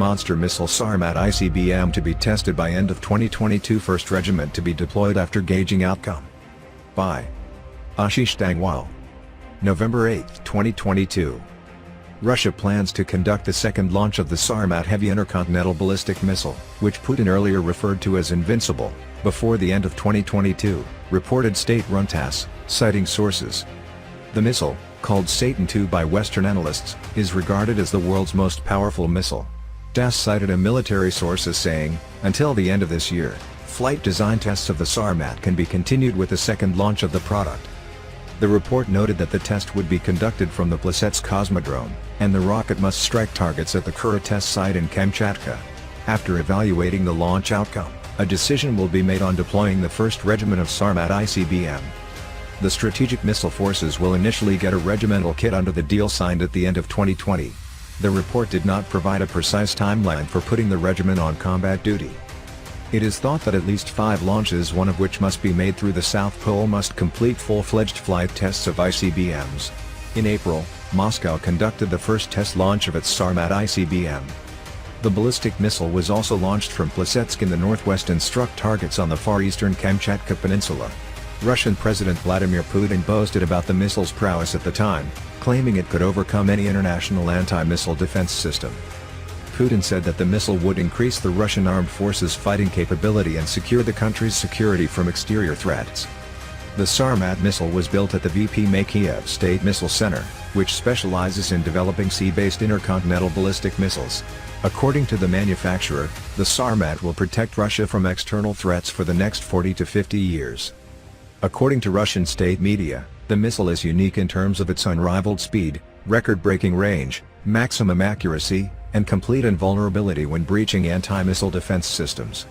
monster missile Sarmat ICBM to be tested by end of 2022. First regiment to be deployed after gauging outcome. By Ashish Dangwal. November 8, 2022. Russia plans to conduct the second launch of the Sarmat heavy intercontinental ballistic missile, which Putin earlier referred to as invincible, before the end of 2022, reported state-run TASS, citing sources. The missile, called Satan II by Western analysts, is regarded as the world's most powerful missile. TASS cited a military source as saying, until the end of this year, flight design tests of the Sarmat can be continued with the second launch of the product. The report noted that the test would be conducted from the Plesetsk Cosmodrome, and the rocket must strike targets at the Kura test site in Kamchatka. After evaluating the launch outcome, a decision will be made on deploying the first regiment of Sarmat ICBM. The strategic missile forces will initially get a regimental kit under the deal signed at the end of 2020. The report did not provide a precise timeline for putting the regiment on combat duty. It is thought that at least 5 launches, one of which must be made through the South Pole, must complete full-fledged flight tests of ICBMs. In April, Moscow conducted the first test launch of its Sarmat ICBM. The ballistic missile was also launched from Plesetsk in the northwest and struck targets on the far eastern Kamchatka Peninsula. Russian President Vladimir Putin boasted about the missile's prowess at the time, claiming it could overcome any international anti-missile defense system. Putin said that the missile would increase the Russian armed forces' fighting capability and secure the country's security from exterior threats. The Sarmat missile was built at the VP Kiev State Missile Center, which specializes in developing sea-based intercontinental ballistic missiles. According to the manufacturer, the Sarmat will protect Russia from external threats for the next 40 to 50 years. According to Russian state media, the missile is unique in terms of its unrivaled speed, record-breaking range, maximum accuracy, and complete invulnerability when breaching anti-missile defense systems.